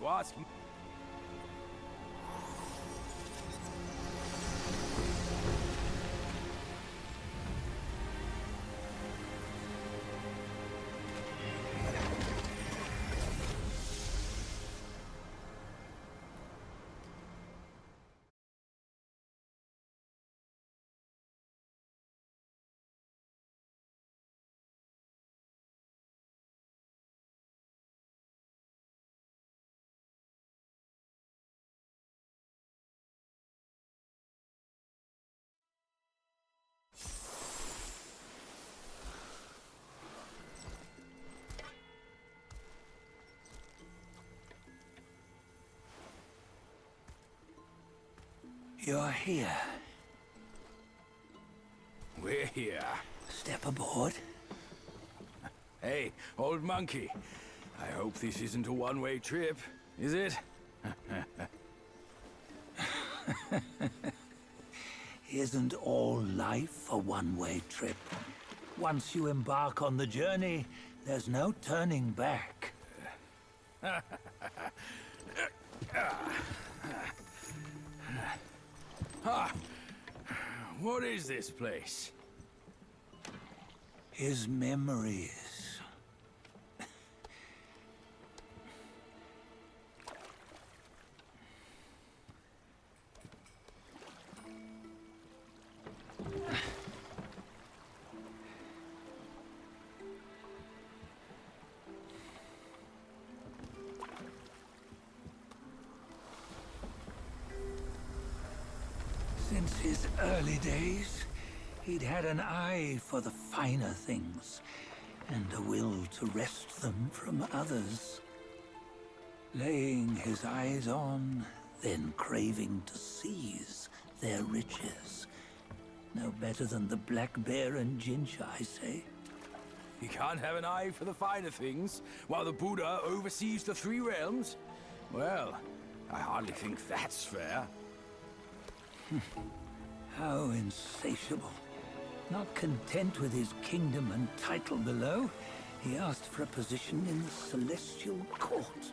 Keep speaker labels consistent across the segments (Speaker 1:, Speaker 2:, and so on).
Speaker 1: to ask.
Speaker 2: You're here.
Speaker 1: We're here.
Speaker 2: Step aboard.
Speaker 1: Hey, old monkey. I hope this isn't a one-way trip, is it?
Speaker 2: Isn't all life a one-way trip? Once you embark on the journey, there's no turning back.
Speaker 1: What is this place?
Speaker 2: His memories. Since his early days, he'd had an eye for the finer things, and a will to wrest them from others. Laying his eyes on, then craving to seize their riches. No better than the black bear and ginger, I say.
Speaker 1: You can't have an eye for the finer things, while the Buddha oversees the three realms? Well, I hardly think that's fair.
Speaker 2: How insatiable. Not content with his kingdom and title below, he asked for a position in the Celestial Court.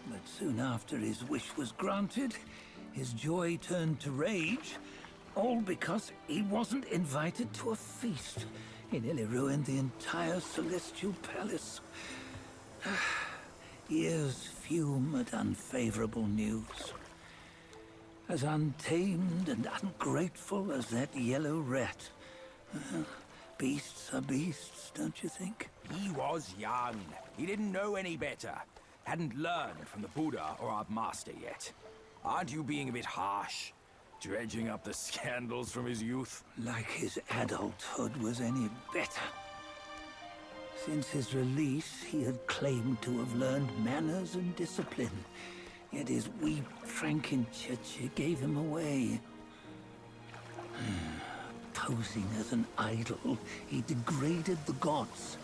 Speaker 2: But soon after his wish was granted, his joy turned to rage, all because he wasn't invited to a feast. He nearly ruined the entire Celestial Palace. Ears fume at unfavorable news. As untamed and ungrateful as that yellow rat. Beasts are beasts, don't you think?
Speaker 1: He was young. He didn't know any better. Hadn't learned from the Buddha or our master yet. Aren't you being a bit harsh? Dredging up the scandals from his youth?
Speaker 2: Like his adulthood was any better. Since his release, he had claimed to have learned manners and discipline. Yet his weak Frankenchurch gave him away. Posing as an idol, he degraded the gods.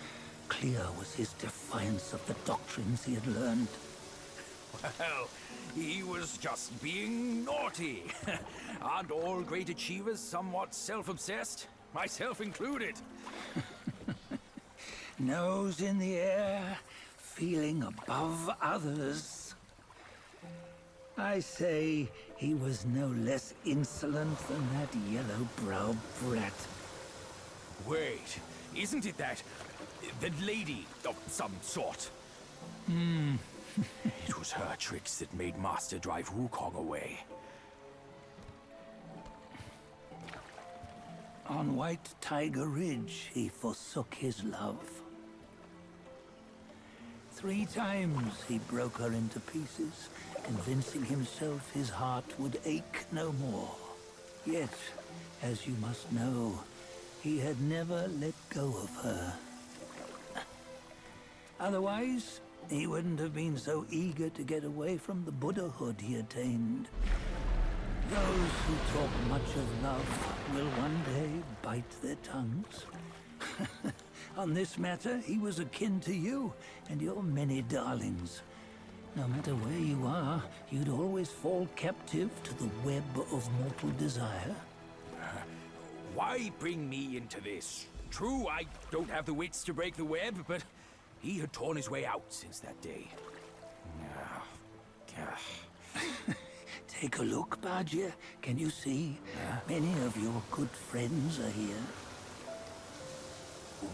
Speaker 2: Clear was his defiance of the doctrines he had learned.
Speaker 1: Well, he was just being naughty. Aren't all great achievers somewhat self-obsessed? Myself included.
Speaker 2: Nose in the air, feeling above others. I say he was no less insolent than that yellow-browed brat.
Speaker 1: Wait, isn't it that lady of some sort? It was her tricks that made Master drive Wukong away.
Speaker 2: On White Tiger Ridge, he forsook his love. 3 times he broke her into pieces, convincing himself his heart would ache no more. Yet, as you must know, he had never let go of her. Otherwise, he wouldn't have been so eager to get away from the Buddhahood he attained. Those who talk much of love will one day bite their tongues. On this matter, he was akin to you and your many darlings. No matter where you are, you'd always fall captive to the web of mortal desire.
Speaker 1: Why bring me into this? True, I don't have the wits to break the web, but he had torn his way out since that day.
Speaker 2: Take a look, Badger. Can you see? Many of your good friends are here.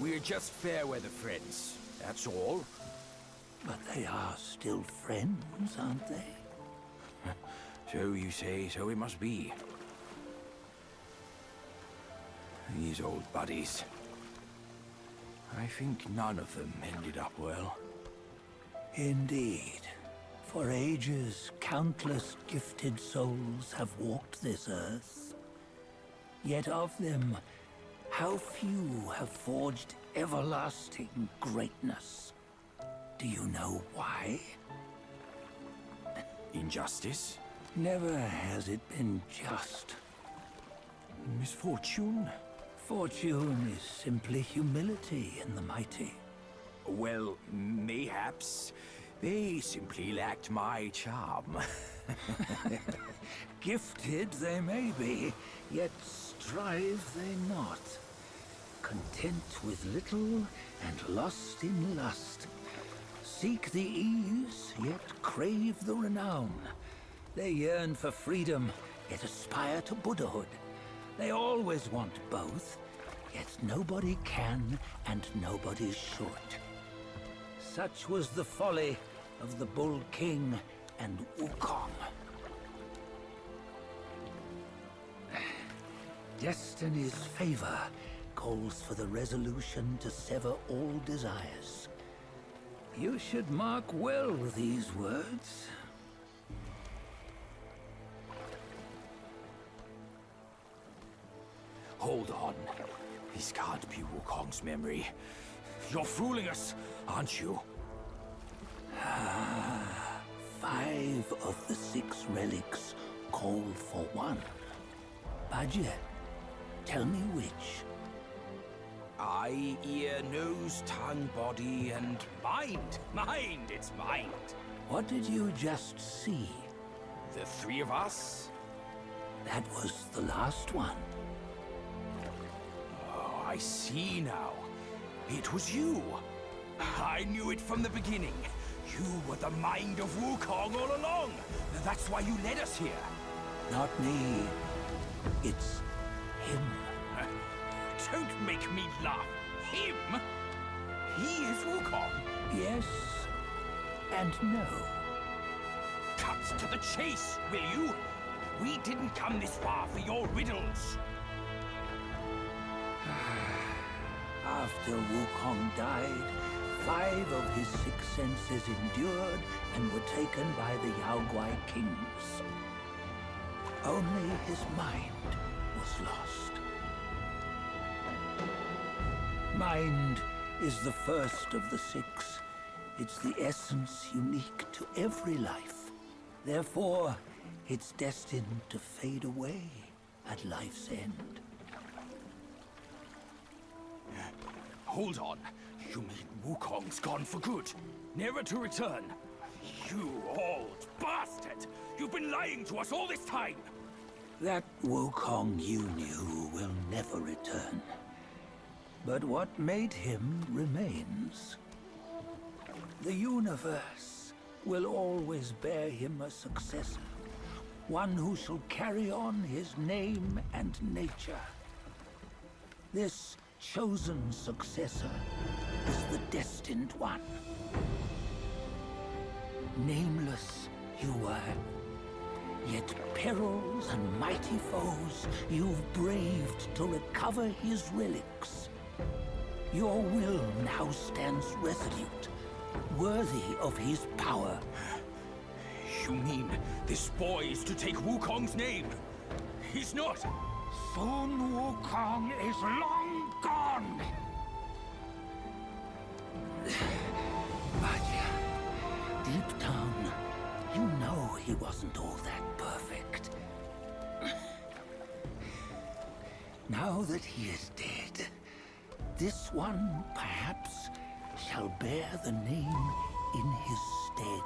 Speaker 1: We're just fair weather friends, that's all.
Speaker 2: But they are still friends, aren't they?
Speaker 1: So you say, so it must be. These old buddies. I think none of them ended up well.
Speaker 2: Indeed. For ages, countless gifted souls have walked this earth. Yet of them, how few have forged everlasting greatness? Do you know why?
Speaker 1: Injustice?
Speaker 2: Never has it been just.
Speaker 1: Misfortune?
Speaker 2: Fortune is simply humility in the mighty.
Speaker 1: Well, mayhaps. They simply lacked my charm.
Speaker 2: Gifted they may be, yet strive they not. Content with little and lost in lust. Seek the ease, yet crave the renown. They yearn for freedom, yet aspire to Buddhahood. They always want both, yet nobody can and nobody should. Such was the folly of the Bull King and Wukong. Destiny's favor calls for the resolution to sever all desires. You should mark well these words.
Speaker 1: Hold on. This can't be Wukong's memory. You're fooling us, aren't you?
Speaker 2: 5 of the 6 relics call for one. Badger, tell me which.
Speaker 1: Eye, ear, nose, tongue, body, and mind. Mind, it's mind.
Speaker 2: What did you just see?
Speaker 1: The 3 of us?
Speaker 2: That was the last one.
Speaker 1: Oh, I see now. It was you. I knew it from the beginning. You were the mind of Wukong all along. That's why you led us here.
Speaker 2: Not me. It's him.
Speaker 1: Don't make me laugh. Him? He is Wukong.
Speaker 2: Yes and no.
Speaker 1: Cut to the chase, will you? We didn't come this far for your riddles.
Speaker 2: After Wukong died, 5 of his 6 senses endured and were taken by the Yaoguai kings. Only his mind was lost. Mind is the first of the 6. It's the essence unique to every life. Therefore, it's destined to fade away at life's end.
Speaker 1: Hold on. You mean Wukong's gone for good? Never to return? You old bastard! You've been lying to us all this time!
Speaker 2: That Wukong you knew will never return. But what made him remains. The universe will always bear him a successor. One who shall carry on his name and nature. This chosen successor is the destined one. Nameless you were, yet perils and mighty foes you've braved to recover his relics. Your will now stands resolute, worthy of his power.
Speaker 1: You mean this boy is to take Wukong's name? He's not!
Speaker 2: Sun Wukong is long gone! But deep down, you know he wasn't all that perfect. Now that he is dead, this one, perhaps, shall bear the name in his stead.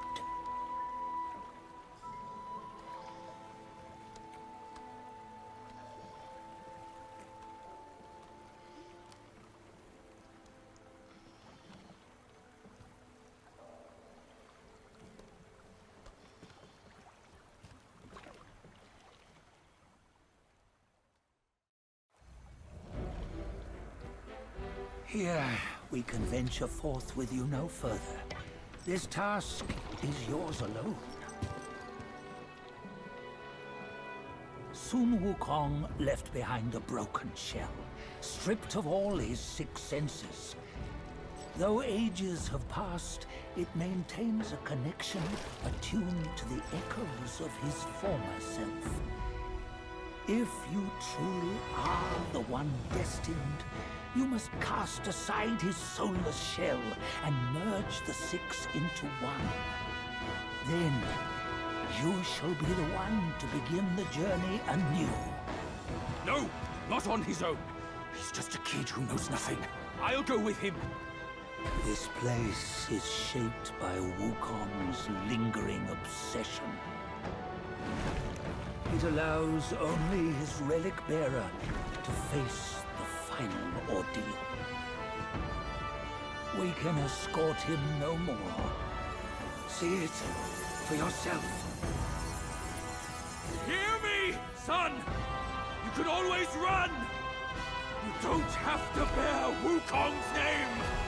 Speaker 2: Here, we can venture forth with you no further. This task is yours alone. Soon Wukong left behind a broken shell, stripped of all his 6 senses. Though ages have passed, it maintains a connection attuned to the echoes of his former self. If you truly are the one destined, you must cast aside his soulless shell and merge the 6 into one. Then, you shall be the one to begin the journey anew.
Speaker 1: No, not on his own. He's just a kid who knows nothing. I'll go with him.
Speaker 2: This place is shaped by Wukong's lingering obsession. It allows only his relic bearer to face the final ordeal. We can escort him no more. See it for yourself.
Speaker 1: Hear me, son! You can always run! You don't have to bear Wukong's name!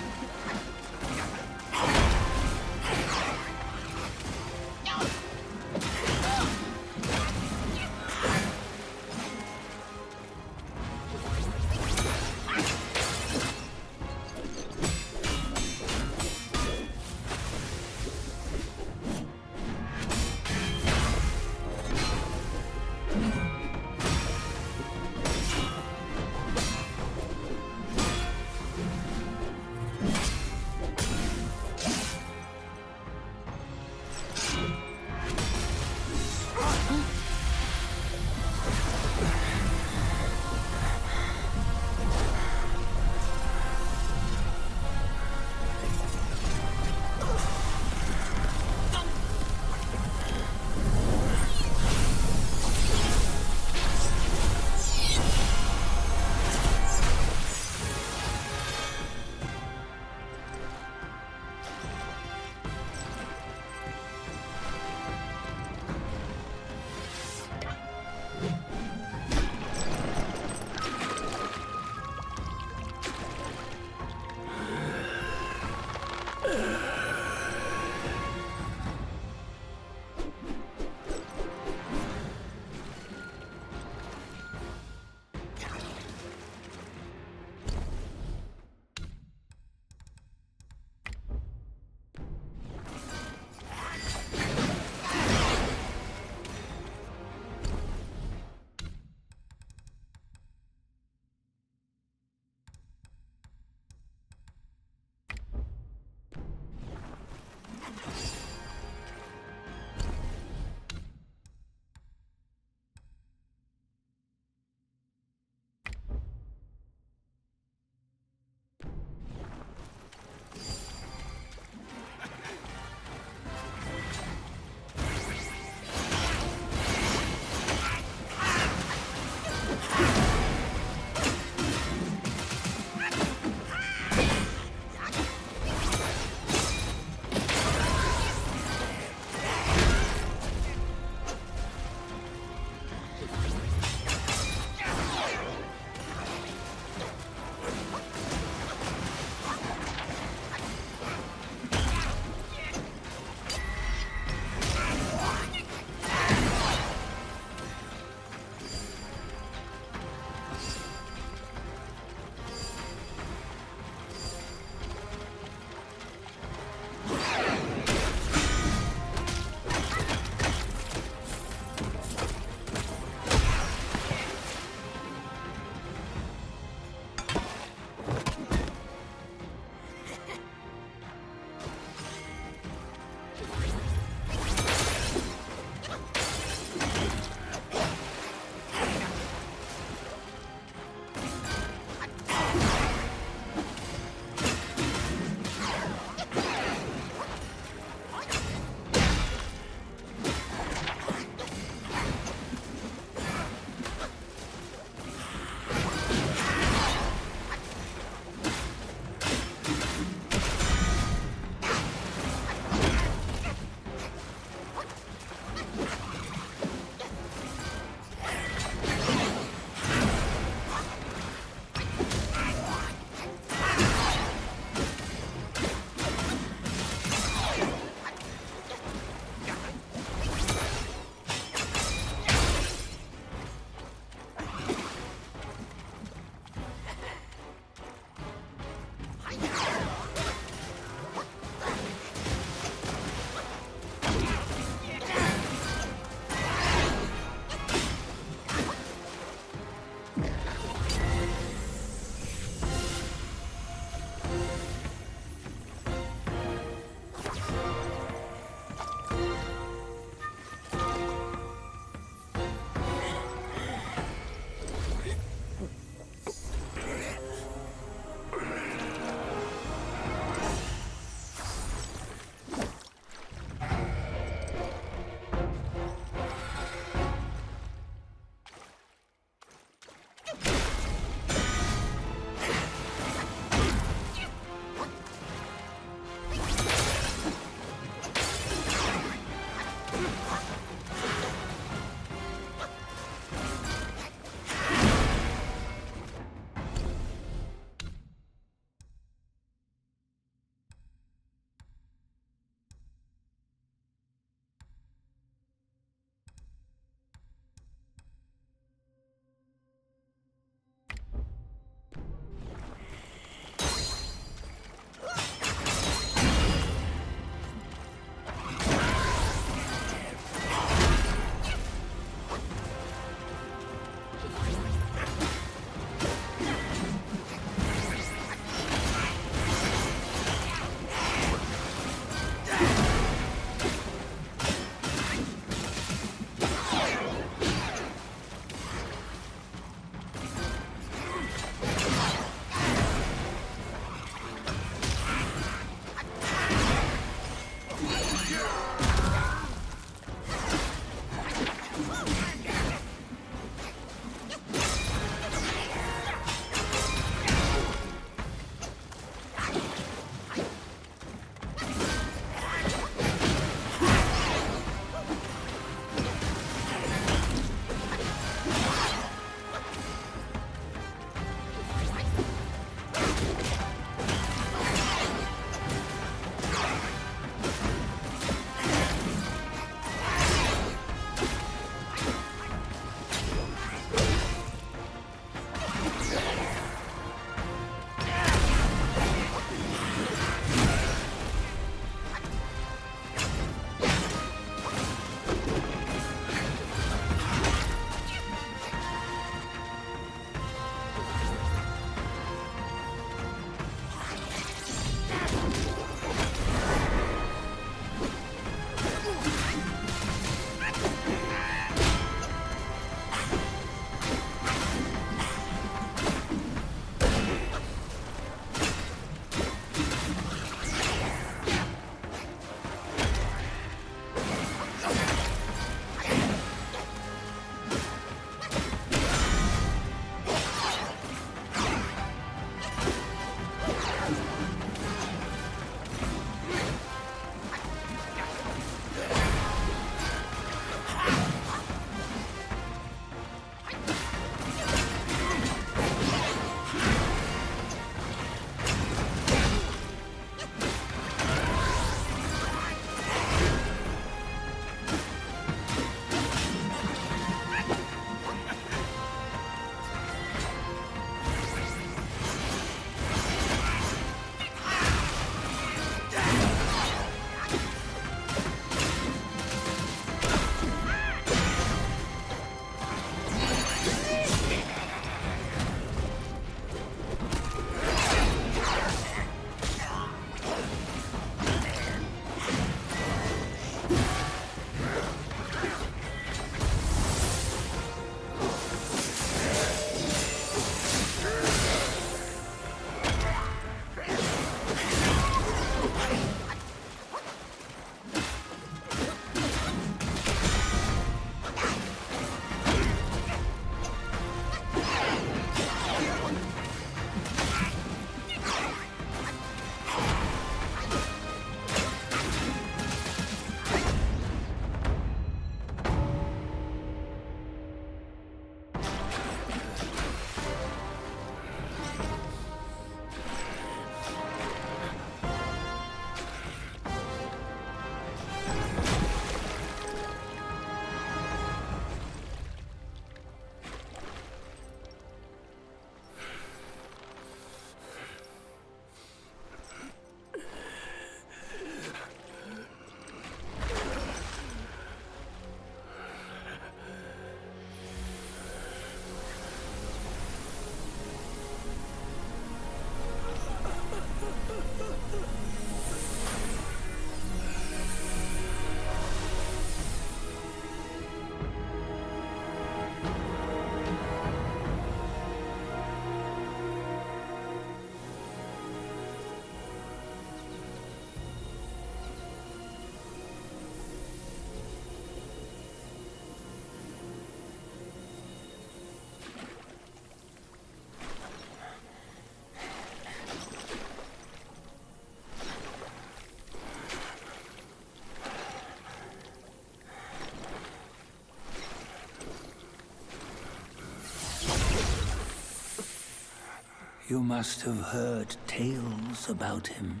Speaker 2: You must have heard tales about him.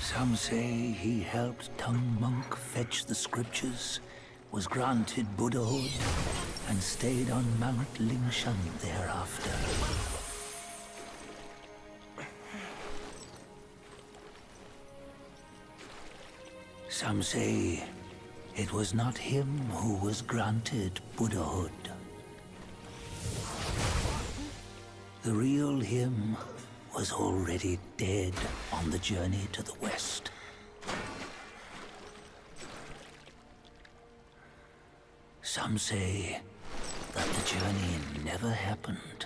Speaker 2: Some say he helped Tung Monk fetch the scriptures, was granted Buddhahood, and stayed on Mount Lingshan thereafter. Some say it was not him who was granted Buddhahood. The real him was already dead on the journey to the west. Some say that the journey never happened.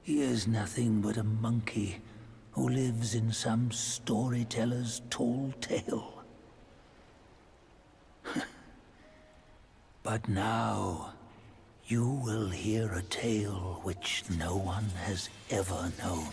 Speaker 2: He is nothing but a monkey who lives in some storyteller's tall tale. But now, you will hear a tale which no one has ever known.